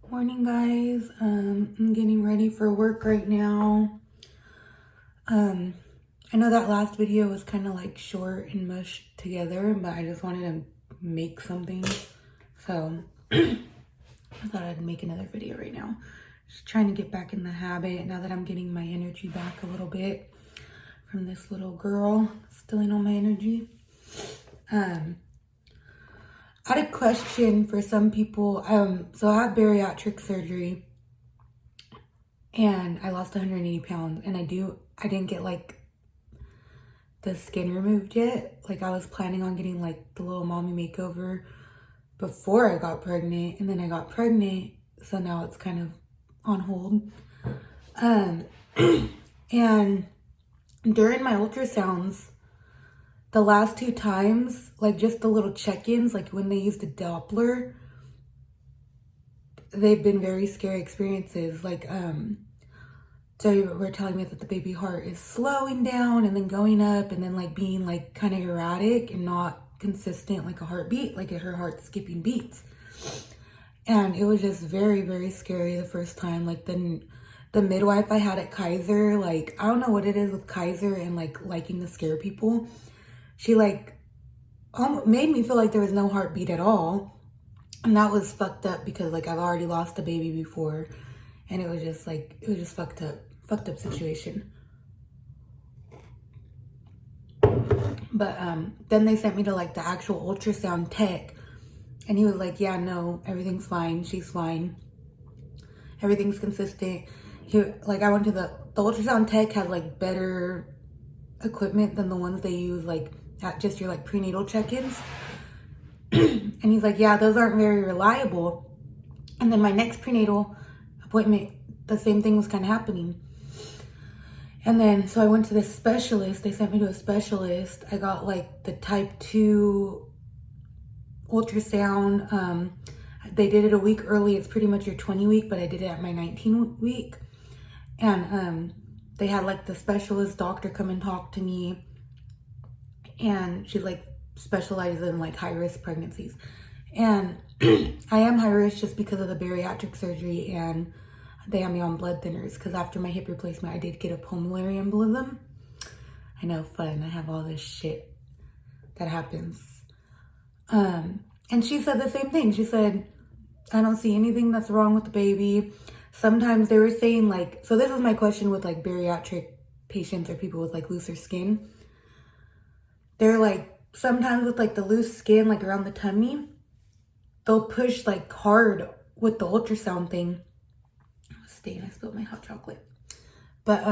Morning, guys. I'm getting ready for work right now. I know that last video was kind of like short and mushed together, but I just wanted to make something. So I thought I'd make another video right now. Just trying to get back in the habit now that I'm getting my energy back a little bit from this little girl stealing all my energy. I had a question for some people. So I had bariatric surgery and I lost 180 pounds, and I didn't get like the skin removed yet. Like I was planning on getting like the little mommy makeover before I got pregnant, and then I got pregnant, so now it's kind of on hold. And during my ultrasounds, the last 2 times, like just the little check-ins, like when they used the Doppler, they've been very scary experiences. Like, so you were telling me that the baby heart is slowing down and then going up and then like being like kind of erratic and not consistent, like a heartbeat, like her heart skipping beats. And it was just very, very scary the first time. Like the midwife I had at Kiaser, like, I don't know what it is with Kiaser and like liking to scare people. She like made me feel like there was no heartbeat at all. And that was fucked up because like I've already lost a baby before, and it was just fucked up situation. But then they sent me to like the actual ultrasound tech, and he was like, yeah, no, everything's fine, she's fine, everything's consistent. I went to the ultrasound tech had like better equipment than the ones they use like at just your like prenatal check-ins. And he's like, yeah, those aren't very reliable. And then my next prenatal appointment, the same thing was kind of happening. And then, so I went to this specialist. They sent me to a specialist. I got like the type 2 ultrasound. They did it a week early. It's pretty much your 20 week, but I did it at my 19 week. And they had like the specialist doctor come and talk to me. And she like specializes in like high risk pregnancies. And I am high risk just because of the bariatric surgery, and they have me on blood thinners because after my hip replacement, I did get a pulmonary embolism. I know, fun. I have all this shit that happens. And she said the same thing. She said, I don't see anything that's wrong with the baby. Sometimes they were saying like, so this is my question with like bariatric patients or people with like looser skin. They're like, sometimes with like the loose skin, like around the tummy, they'll push like hard with the ultrasound thing. I spilled my hot chocolate. But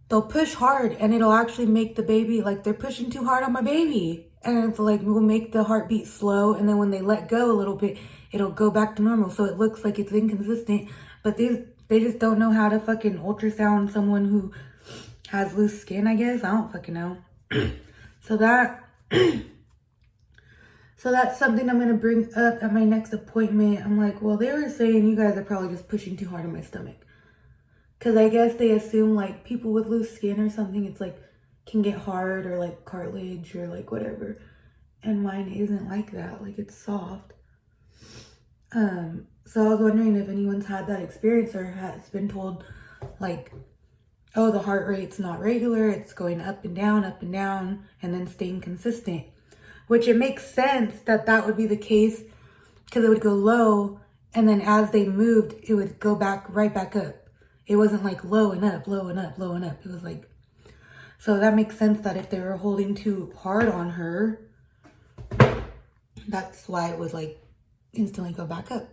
they'll push hard and it'll actually make the baby, like they're pushing too hard on my baby. And it's like, will make the heartbeat slow. And then when they let go a little bit, it'll go back to normal. So it looks like it's inconsistent. But they just don't know how to fucking ultrasound someone who has loose skin, I guess. I don't fucking know. So that's something I'm going to bring up at my next appointment. I'm like, well, they were saying you guys are probably just pushing too hard on my stomach. Because I guess they assume like people with loose skin or something, it's like can get hard or like cartilage or like whatever. And mine isn't like that. Like it's soft. So I was wondering if anyone's had that experience or has been told like, oh, the heart rate's not regular. It's going up and down, and then staying consistent. Which it makes sense that would be the case because it would go low, and then as they moved, it would go right back up. It wasn't like low and up, low and up, low and up. It was like, so that makes sense that if they were holding too hard on her, that's why it would like instantly go back up.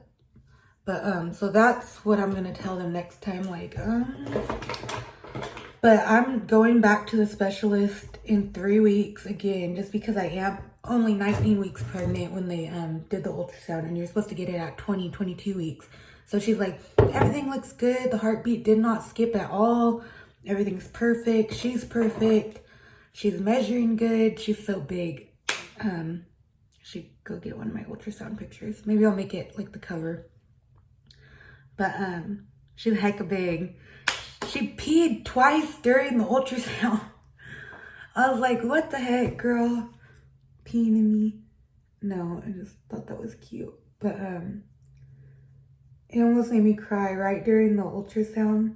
But so that's what I'm gonna tell them next time. Like, but I'm going back to the specialist in 3 weeks again, just because I am only 19 weeks pregnant when they did the ultrasound, and you're supposed to get it at 22 weeks. So she's like, everything looks good. The heartbeat did not skip at all. Everything's perfect. She's perfect. She's measuring good. She's so big. Should go get one of my ultrasound pictures. Maybe I'll make it like the cover. But she's hecka big. She peed twice during the ultrasound. I was like, what the heck, girl? Peeing in me. No, I just thought that was cute. But It almost made me cry right during the ultrasound.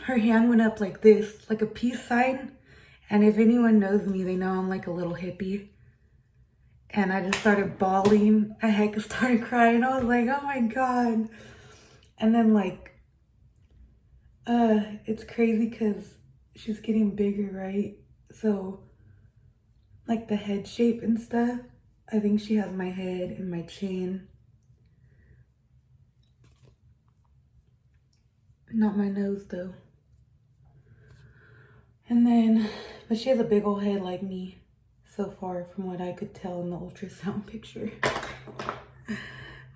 Her hand went up like this, like a peace sign. And if anyone knows me, they know I'm like a little hippie. And I just started bawling. I heck started crying. I was like, oh my God. And then like, it's crazy because she's getting bigger, right? So like the head shape and stuff, I think she has my head and my chin. Not my nose though. And then, but she has a big old head like me so far from what I could tell in the ultrasound picture.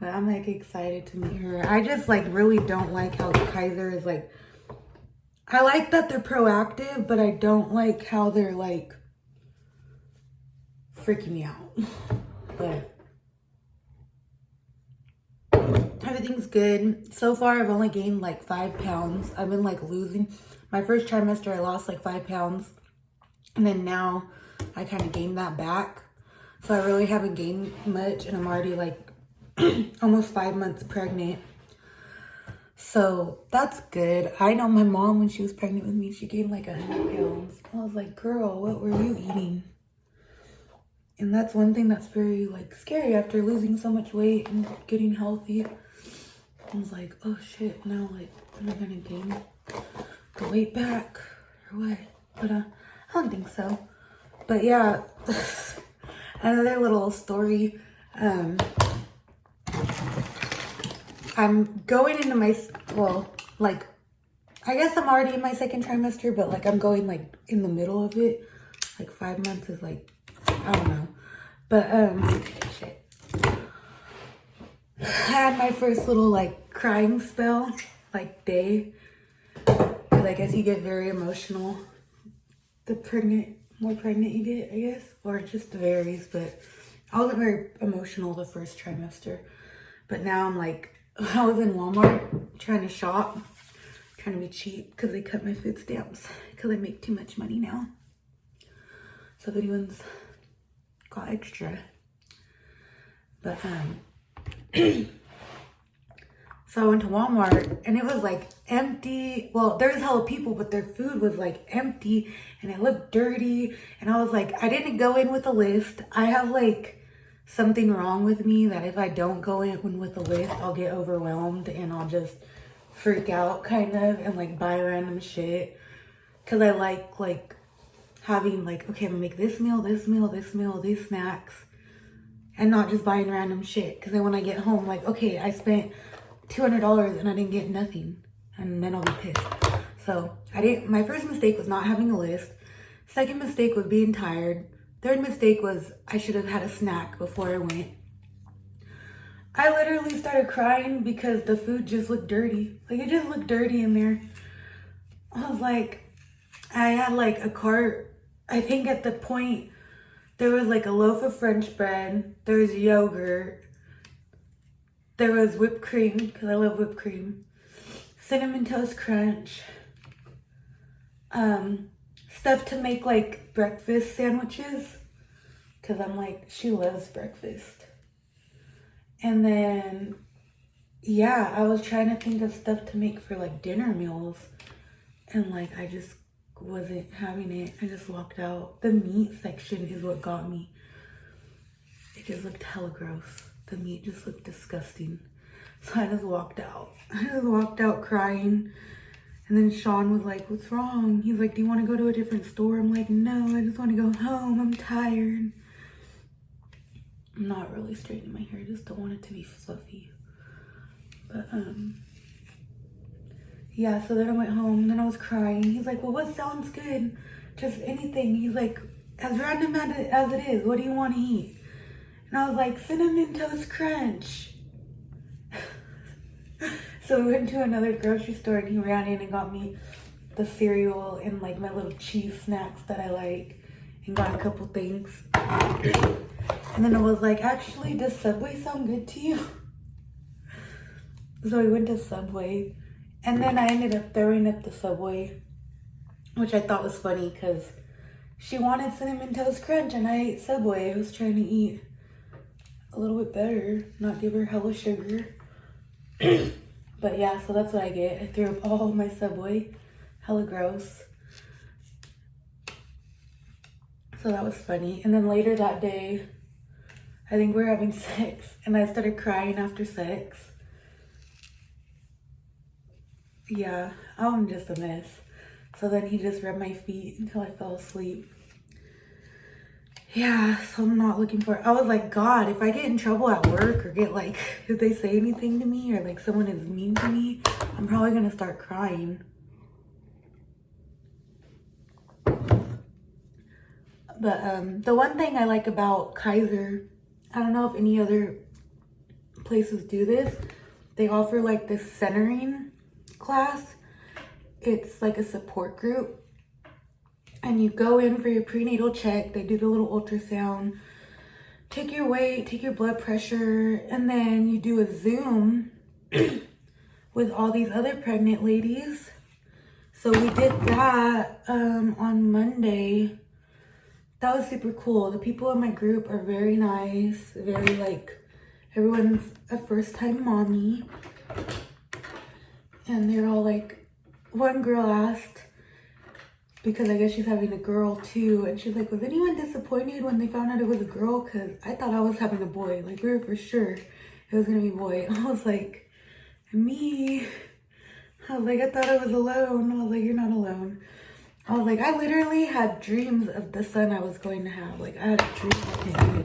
But I'm like excited to meet her. I just like really don't like how Kiaser is like, I like that they're proactive, but I don't like how they're like freaking me out. But everything's good. So far, I've only gained like 5 pounds. I've been like losing. My first trimester, I lost like 5 pounds. And then now I kind of gained that back. So I really haven't gained much. And I'm already like almost 5 months pregnant. So that's good. I know my mom, when she was pregnant with me, she gained like 100 pounds. I was like, girl, what were you eating? And that's one thing that's very like scary after losing so much weight and getting healthy. I was like, oh shit, now like, am I gonna gain the weight back or what? But I don't think so. But yeah, another little story. I'm going into my, well, like, I guess I'm already in my second trimester, but like I'm going like in the middle of it. Like 5 months is like, I don't know. But, shit. I had my first little like crying spell, like day. Cause I guess you get very emotional. More pregnant you get, I guess. Or it just varies, but I wasn't very emotional the first trimester. But now I'm like, I was in Walmart trying to shop, trying to be cheap because they cut my food stamps because I make too much money now. So if anyone's got extra. But so I went to Walmart and it was like empty. Well, there's hella people, but their food was like empty and it looked dirty. And I was like, I didn't go in with a list. I have like something wrong with me that if I don't go in with a list, I'll get overwhelmed and I'll just freak out kind of and like buy random shit. Cause I like having like, okay, I'm gonna make this meal, these snacks, and not just buying random shit. Cause then when I get home, like, okay, I spent $200 and I didn't get nothing, and then I'll be pissed. So my first mistake was not having a list. Second mistake was being tired. Third mistake was I should have had a snack before I went. I literally started crying because the food just looked dirty. Like it just looked dirty in there. I was like, I had like a cart. I think at the point there was like a loaf of French bread. There was yogurt. There was whipped cream, because I love whipped cream. Cinnamon Toast Crunch. Stuff to make like breakfast sandwiches. Because I'm like, she loves breakfast. And then, yeah, I was trying to think of stuff to make for like dinner meals. And like, I just wasn't having it. I just walked out. The meat section is what got me. It just looked hella gross. The meat just looked disgusting. So I just walked out. I just walked out crying. And then Sean was like, what's wrong? He's like, do you want to go to a different store? I'm like, no, I just want to go home. I'm tired. I'm not really straightening my hair. I just don't want it to be fluffy. But, yeah, so then I went home. And then I was crying. He's like, well, what sounds good? Just anything. He's like, as random as it is, what do you want to eat? And I was like, Cinnamon Toast Crunch. So we went to another grocery store and he ran in and got me the cereal and like my little cheese snacks that I like and got a couple things. And then I was like, actually, does Subway sound good to you? So we went to Subway and then I ended up throwing up the Subway, which I thought was funny because she wanted Cinnamon Toast Crunch and I ate Subway. I was trying to eat a little bit better, not give her hella sugar. But yeah, so that's what I get. I threw up all my Subway. Hella gross. So that was funny. And then later that day, I think we were having sex, and I started crying after sex. Yeah, I'm just a mess. So then he just rubbed my feet until I fell asleep. Yeah, so I'm not looking for it. I was like, God, if I get in trouble at work or get like, if they say anything to me or like someone is mean to me, I'm probably gonna start crying. But the one thing I like about Kiaser, I don't know if any other places do this, they offer like this centering class. It's like a support group. And you go in for your prenatal check. They do the little ultrasound, take your weight, take your blood pressure, and then you do a Zoom with all these other pregnant ladies. So we did that on Monday. That was super cool. The people in my group are very nice, very like, everyone's a first time mommy. And they're all like, one girl asked, because I guess she's having a girl too, and she's like, was anyone disappointed when they found out it was a girl? Because I thought I was having a boy. Like, we were for sure it was gonna be a boy. I was like, me? I was like, I thought I was alone. I was like, you're not alone. I was like, I literally had dreams of the son I was going to have. Like, I had a dream of him.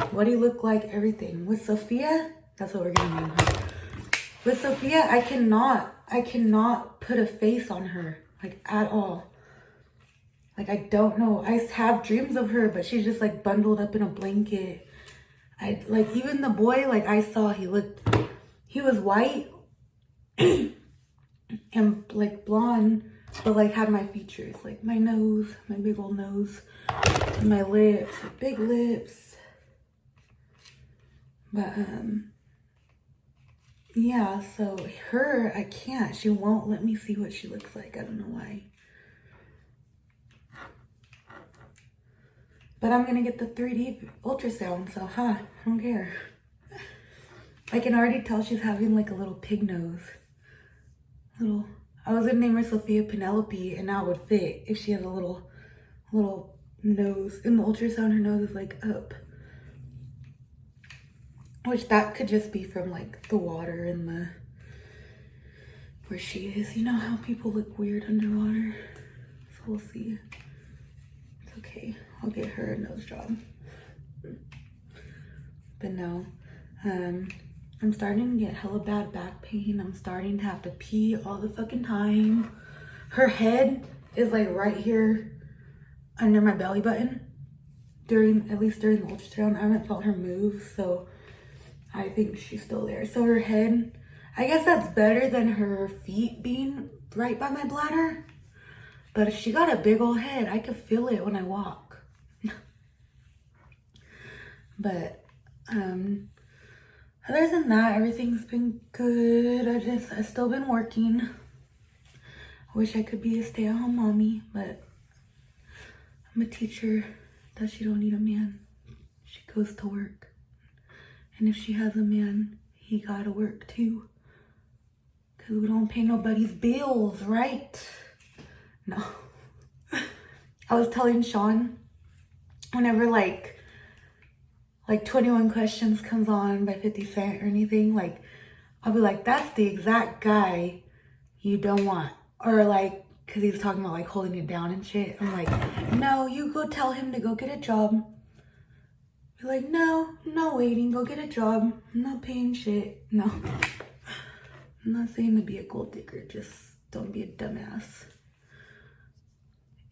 What he looked like, everything. With Sophia, that's what we're gonna name her. With Sophia, I cannot put a face on her, like, at all. Like, I don't know. I have dreams of her, but she's just like bundled up in a blanket. I like, even the boy, like I saw, he was white and like blonde, but like had my features, like my nose, my big old nose, and my lips, like big lips. But yeah, so her, I can't. She won't let me see what she looks like. I don't know why. But I'm gonna get the 3D ultrasound, so I don't care. I can already tell she's having like a little pig nose. I was gonna name her Sophia Penelope, and that would fit if she has a little nose. In the ultrasound, her nose is like up. Which that could just be from like the water and where she is. You know how people look weird underwater? So we'll see. It's okay. I'll get her a nose job. But no, I'm starting to get hella bad back pain. I'm starting to have to pee all the fucking time. Her head is like right here under my belly button. At least during the ultrasound, I haven't felt her move, so I think she's still there. So her head, I guess that's better than her feet being right by my bladder. But if she got a big old head, I could feel it when I walk. But other than that, everything's been good. I've still been working. I wish I could be a stay-at-home mommy, but I'm a teacher that she don't need a man. She goes to work. And if she has a man, he gotta work too. Cause we don't pay nobody's bills, right? No. I was telling Sean, whenever like 21 Questions comes on by 50 Cent or anything, like, I'll be like, that's the exact guy you don't want. Or like, cause he's talking about like holding it down and shit. I'm like, no, you go tell him to go get a job. Be like, no, I'm not waiting, go get a job. I'm not paying shit. No. I'm not saying to be a gold digger, just don't be a dumbass.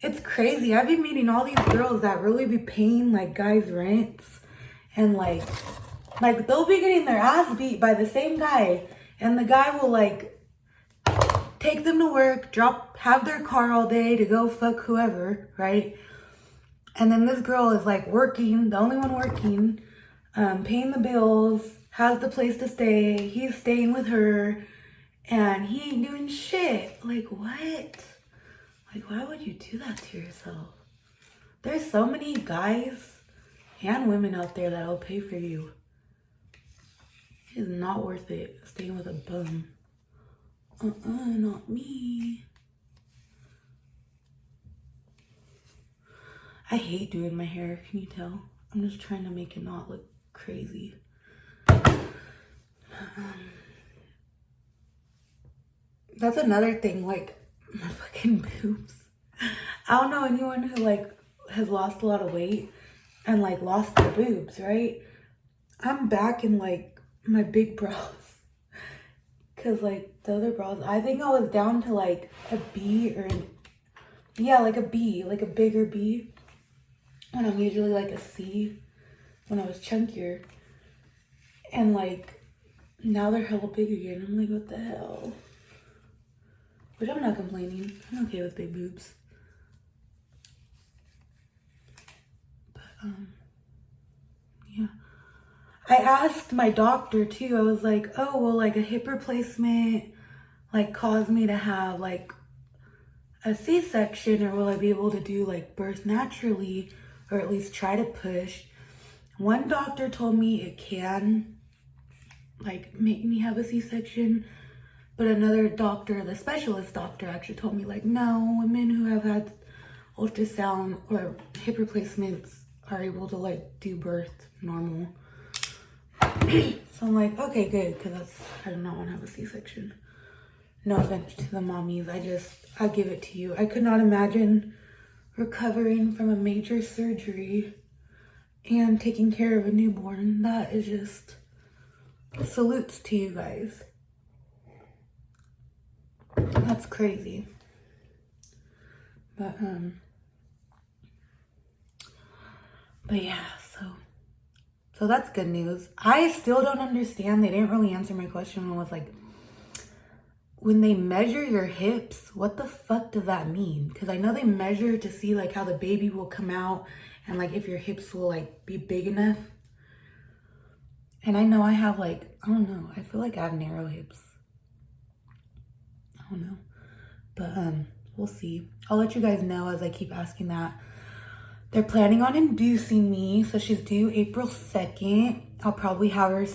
It's crazy. I've been meeting all these girls that really be paying like guys' rents. And like they'll be getting their ass beat by the same guy, and the guy will like take them to work, have their car all day to go fuck whoever, right? And then this girl is like working, the only one working, paying the bills, has the place to stay, he's staying with her, and he ain't doing shit. Like, what? Like, why would you do that to yourself? There's so many guys and women out there that'll pay for you. It's not worth it staying with a bum. Not me. I hate doing my hair, can you tell? I'm just trying to make it not look crazy. That's another thing, like, my fucking boobs. I don't know anyone who, like, has lost a lot of weight and, like, lost their boobs, right? I'm back in, like, my big bras. Because, like, the other bras, I think I was down to, like, a B or an, yeah, like a B, like a bigger B. And I'm usually, like, a C when I was chunkier. And, like, now they're hella big again. I'm like, what the hell? Which I'm not complaining. I'm okay with big boobs. But, yeah. I asked my doctor too. I was like, oh, will like a hip replacement like cause me to have like a C-section, or will I be able to do like birth naturally, or at least try to push? One doctor told me it can like make me have a C-section, but another doctor, the specialist doctor, actually told me like, no, women who have had ultrasound or hip replacements are able to like do birth normal. So I'm like, okay, good, because I do not want to have a C-section. No offense to the mommies, I give it to you. I could not imagine recovering from a major surgery and taking care of a newborn. That is just salutes to you guys. That's crazy. But yeah, so that's good news. I still don't understand. They didn't really answer my question. When I was like, when they measure your hips, what the fuck does that mean? Because I know they measure to see like how the baby will come out and like if your hips will like be big enough. And I know I have like, I don't know, I feel like I have narrow hips. I don't know. But we'll see. I'll let you guys know as I keep asking that. They're planning on inducing me. So she's due April 2nd. I'll probably have her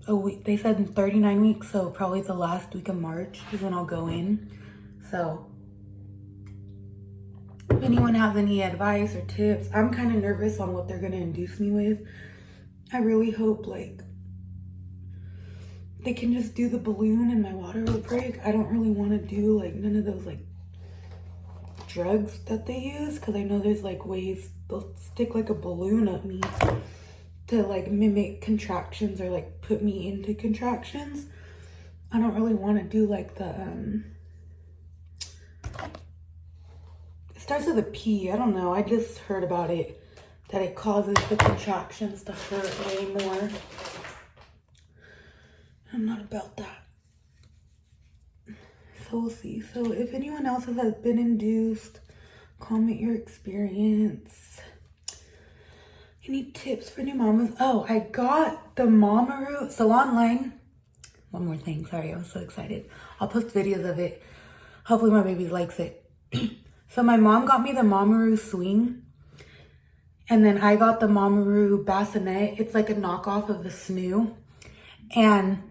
a week. They said in 39 weeks. So probably the last week of March is when I'll go in. So if anyone has any advice or tips, I'm kind of nervous on what they're going to induce me with. I really hope like they can just do the balloon and my water will break. I don't really want to do like none of those like drugs that they use, because I know there's like ways they'll stick like a balloon up me to like mimic contractions or like put me into contractions. I don't really want to do like the it starts with a P. I don't know, I just heard about it, that it causes the contractions to hurt way more. I'm not about that. So we'll see. So if anyone else has been induced, comment your experience. Any tips for new mamas? Oh, I got the Mamaroo. So online, one more thing. Sorry, I was so excited. I'll post videos of it. Hopefully my baby likes it. So my mom got me the Mamaroo swing. And then I got the Mamaroo bassinet. It's like a knockoff of the Snoo. And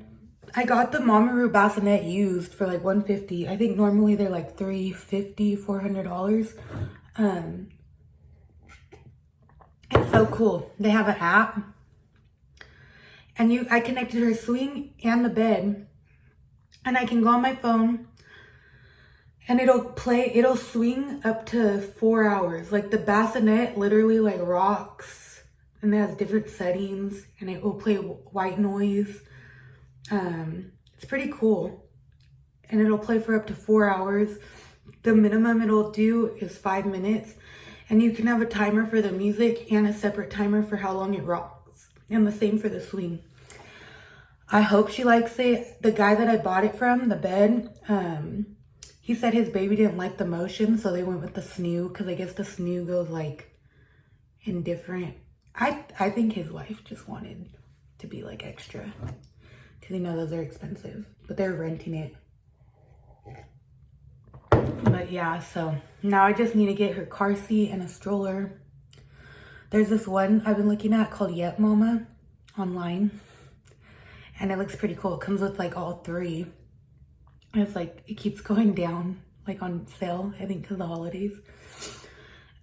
I got the Mamaroo bassinet used for like $150. I think normally they're like $350, $400. It's so cool. They have an app, and I connected her swing and the bed, and I can go on my phone, and it'll swing up to 4 hours. Like the bassinet literally like rocks, and it has different settings, and it will play white noise. It's pretty cool, and it'll play for up to 4 hours. The minimum it'll do is 5 minutes, and you can have a timer for the music and a separate timer for how long it rocks, and the same for the swing. I hope she likes it. The guy that I bought it from, the bed, he said his baby didn't like the motion, so they went with the Snoo, because I guess the Snoo goes like in different. I think his wife just wanted to be like extra, because you know those are expensive, but they're renting it. But yeah, so now I just need to get her car seat and a stroller. There's this one I've been looking at called Yep Mama online, and it looks pretty cool. It comes with like all three. It's like, it keeps going down, like on sale, I think, because the holidays.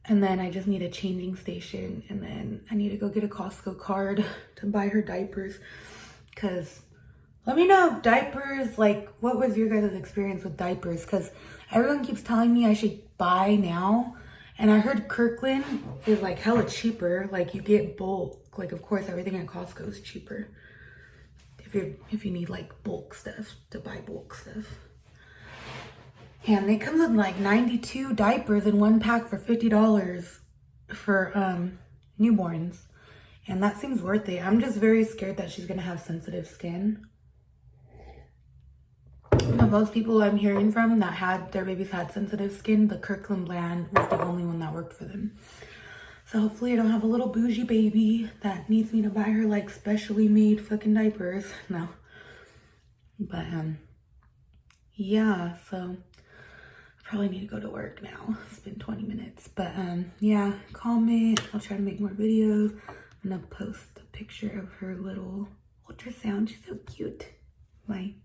And then I just need a changing station, and then I need to go get a Costco card to buy her diapers. Because let me know if diapers, like, what was your guys' experience with diapers? Because everyone keeps telling me I should buy now. And I heard Kirkland is like hella cheaper. Like, you get bulk. Like, of course, everything at Costco is cheaper. If you need like bulk stuff, to buy bulk stuff. And they come with like 92 diapers in one pack for $50 for newborns. And that seems worth it. I'm just very scared that she's gonna have sensitive skin. But most people I'm hearing from that had their babies had sensitive skin, the Kirkland brand was the only one that worked for them. So hopefully I don't have a little bougie baby that needs me to buy her like specially made fucking diapers. No. But yeah, so I probably need to go to work now. It's been 20 minutes. But yeah, comment. I'll try to make more videos. I'm gonna post a picture of her little ultrasound. She's so cute. Bye.